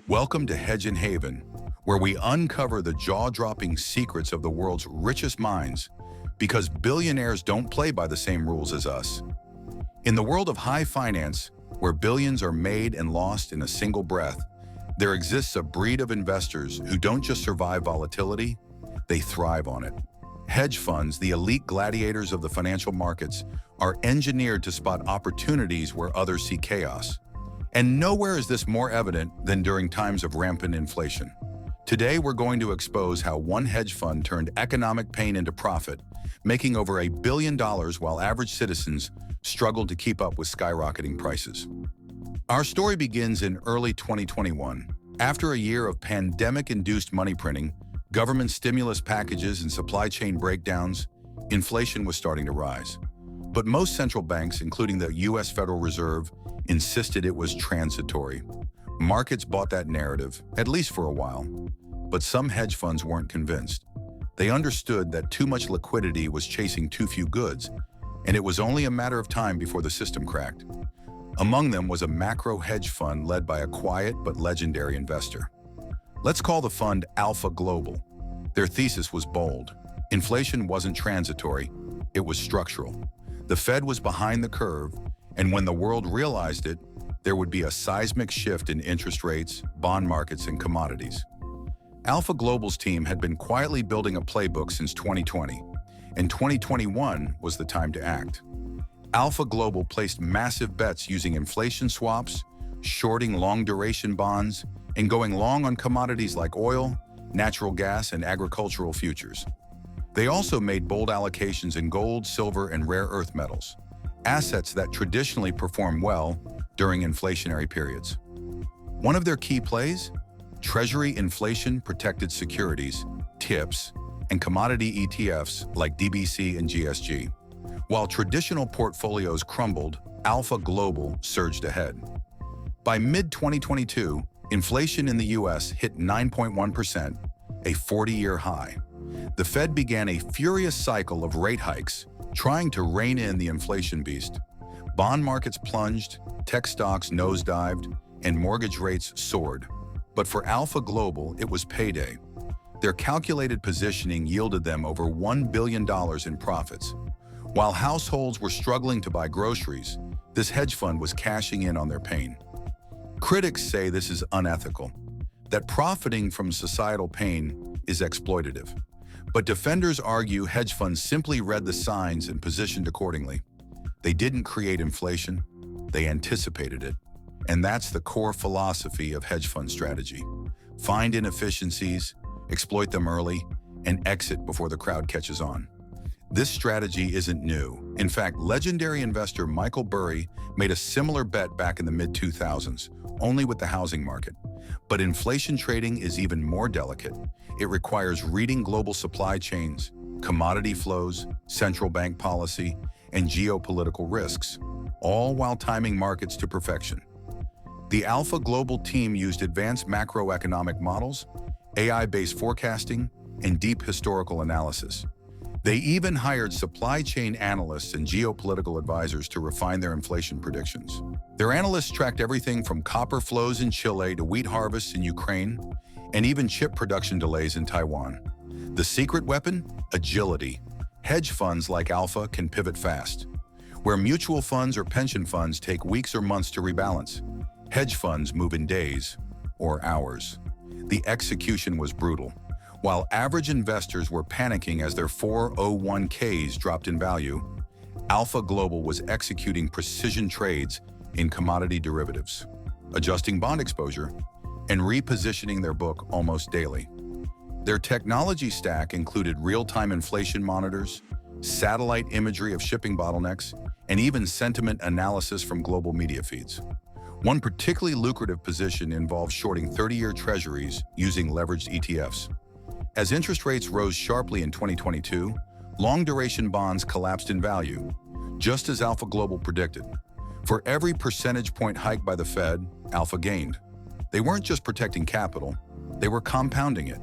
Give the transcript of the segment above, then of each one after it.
Welcome to Hedge and Haven, where we uncover the jaw-dropping secrets of the world's richest minds, because billionaires don't play by the same rules as us. In the world of high finance, where billions are made and lost in a single breath, there exists a breed of investors who don't just survive volatility, they thrive on it. Hedge funds, the elite gladiators of the financial markets, are engineered to spot opportunities where others see chaos. And nowhere is this more evident than during times of rampant inflation. Today, we're going to expose how one hedge fund turned economic pain into profit, making over $1 billion while average citizens struggled to keep up with skyrocketing prices. Our story begins in early 2021. After a year of pandemic-induced money printing, government stimulus packages, and supply chain breakdowns, inflation was starting to rise. But most central banks, including the U.S. Federal Reserve, insisted it was transitory. Markets bought that narrative, at least for a while. But some hedge funds weren't convinced. They understood that too much liquidity was chasing too few goods, and it was only a matter of time before the system cracked. Among them was a macro hedge fund led by a quiet but legendary investor. Let's call the fund Alpha Global. Their thesis was bold. Inflation wasn't transitory, it was structural. The Fed was behind the curve, and when the world realized it, there would be a seismic shift in interest rates, bond markets, and commodities. Alpha Global's team had been quietly building a playbook since 2020, and 2021 was the time to act. Alpha Global placed massive bets using inflation swaps, shorting long-duration bonds, and going long on commodities like oil, natural gas, and agricultural futures. They also made bold allocations in gold, silver, and rare earth metals, assets that traditionally perform well during inflationary periods. One of their key plays? Treasury inflation-protected securities, TIPS, and commodity ETFs like DBC and GSG. While traditional portfolios crumbled, Alpha Global surged ahead. By mid-2022, inflation in the U.S. hit 9.1%, a 40-year high. The Fed began a furious cycle of rate hikes, trying to rein in the inflation beast. Bond markets plunged, tech stocks nosedived, and mortgage rates soared. But for Alpha Global, it was payday. Their calculated positioning yielded them over $1 billion in profits. While households were struggling to buy groceries, this hedge fund was cashing in on their pain. Critics say this is unethical, that profiting from societal pain is exploitative. But defenders argue hedge funds simply read the signs and positioned accordingly. They didn't create inflation, they anticipated it. And that's the core philosophy of hedge fund strategy. Find inefficiencies, exploit them early, and exit before the crowd catches on. This strategy isn't new. In fact, legendary investor Michael Burry made a similar bet back in the mid-2000s, only with the housing market. But inflation trading is even more delicate. It requires reading global supply chains, commodity flows, central bank policy, and geopolitical risks, all while timing markets to perfection. The Alpha Global team used advanced macroeconomic models, AI-based forecasting, and deep historical analysis. They even hired supply chain analysts and geopolitical advisors to refine their inflation predictions. Their analysts tracked everything from copper flows in Chile to wheat harvests in Ukraine, and even chip production delays in Taiwan. The secret weapon? Agility. Hedge funds like Alpha can pivot fast. Where mutual funds or pension funds take weeks or months to rebalance, hedge funds move in days or hours. The execution was brutal. While average investors were panicking as their 401ks dropped in value, Alpha Global was executing precision trades in commodity derivatives, adjusting bond exposure, and repositioning their book almost daily. Their technology stack included real-time inflation monitors, satellite imagery of shipping bottlenecks, and even sentiment analysis from global media feeds. One particularly lucrative position involved shorting 30-year treasuries using leveraged ETFs. As interest rates rose sharply in 2022, long-duration bonds collapsed in value, just as Alpha Global predicted. For every percentage point hike by the Fed, Alpha gained. They weren't just protecting capital, they were compounding it.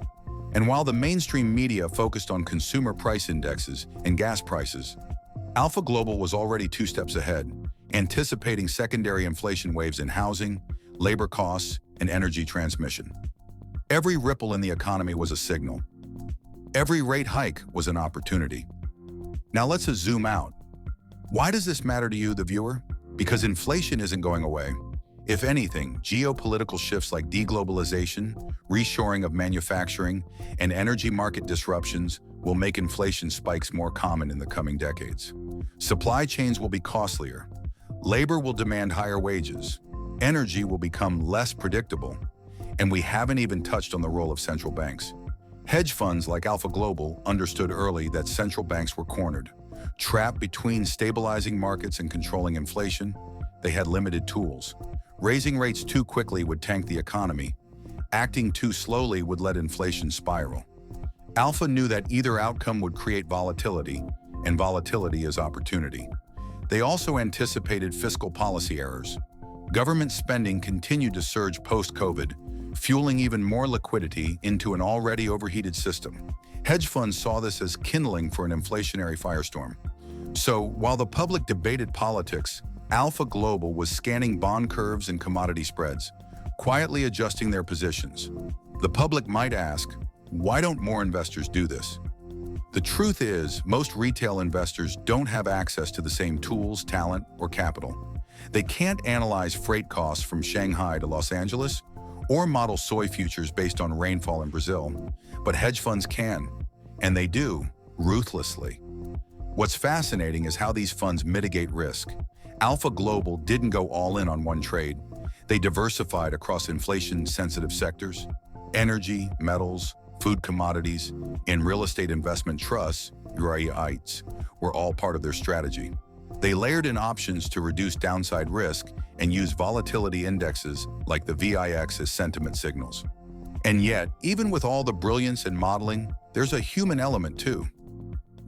And while the mainstream media focused on consumer price indexes and gas prices, Alpha Global was already 2 steps ahead, anticipating secondary inflation waves in housing, labor costs, and energy transmission. Every ripple in the economy was a signal. Every rate hike was an opportunity. Now let's zoom out. Why does this matter to you, the viewer? Because inflation isn't going away. If anything, geopolitical shifts like deglobalization, reshoring of manufacturing, and energy market disruptions will make inflation spikes more common in the coming decades. Supply chains will be costlier. Labor will demand higher wages. Energy will become less predictable. And we haven't even touched on the role of central banks. Hedge funds like Alpha Global understood early that central banks were cornered. Trapped between stabilizing markets and controlling inflation, they had limited tools. Raising rates too quickly would tank the economy. Acting too slowly would let inflation spiral. Alpha knew that either outcome would create volatility, and volatility is opportunity. They also anticipated fiscal policy errors. Government spending continued to surge post-COVID, fueling even more liquidity into an already overheated system. Hedge funds saw this as kindling for an inflationary firestorm. So, while the public debated politics, Alpha Global was scanning bond curves and commodity spreads, quietly adjusting their positions. The public might ask, why don't more investors do this? The truth is, most retail investors don't have access to the same tools, talent, or capital. They can't analyze freight costs from Shanghai to Los Angeles or model soy futures based on rainfall in Brazil, but hedge funds can, and they do, ruthlessly. What's fascinating is how these funds mitigate risk. Alpha Global didn't go all in on one trade. They diversified across inflation-sensitive sectors. Energy, metals, food commodities, and real estate investment trusts, REITs, were all part of their strategy. They layered in options to reduce downside risk and use volatility indexes like the VIX as sentiment signals. And yet, even with all the brilliance and modeling, there's a human element too.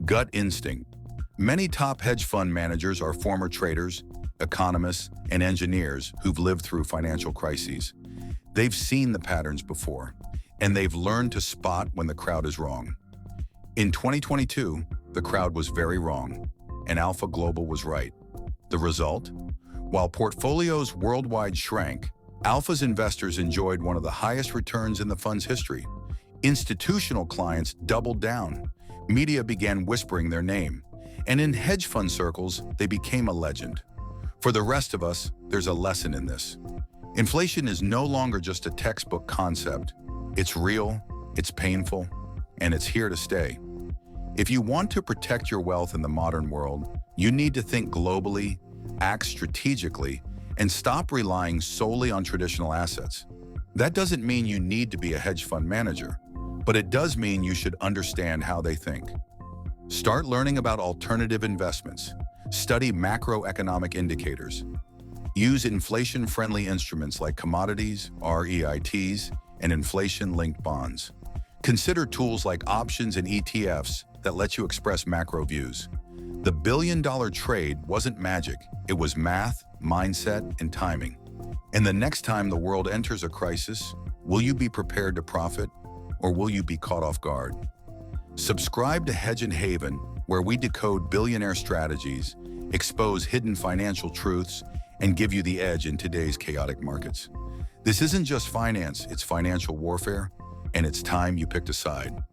Gut instinct. Many top hedge fund managers are former traders, economists, and engineers who've lived through financial crises. They've seen the patterns before, and they've learned to spot when the crowd is wrong. In 2022, the crowd was very wrong, and Alpha Global was right. The result? While portfolios worldwide shrank, Alpha's investors enjoyed one of the highest returns in the fund's history. Institutional clients doubled down. Media began whispering their name, and in hedge fund circles, they became a legend. For the rest of us, there's a lesson in this. Inflation is no longer just a textbook concept. It's real, it's painful, and it's here to stay. If you want to protect your wealth in the modern world, you need to think globally, act strategically, and stop relying solely on traditional assets. That doesn't mean you need to be a hedge fund manager, but it does mean you should understand how they think. Start learning about alternative investments. Study macroeconomic indicators. Use inflation-friendly instruments like commodities, REITs, and inflation-linked bonds. Consider tools like options and ETFs that let you express macro views. The billion-dollar trade wasn't magic. It was math, mindset, and timing. And the next time the world enters a crisis, will you be prepared to profit, or will you be caught off guard? Subscribe to Hedge and Haven, where we decode billionaire strategies, expose hidden financial truths, and give you the edge in today's chaotic markets. This isn't just finance, it's financial warfare, and it's time you picked a side.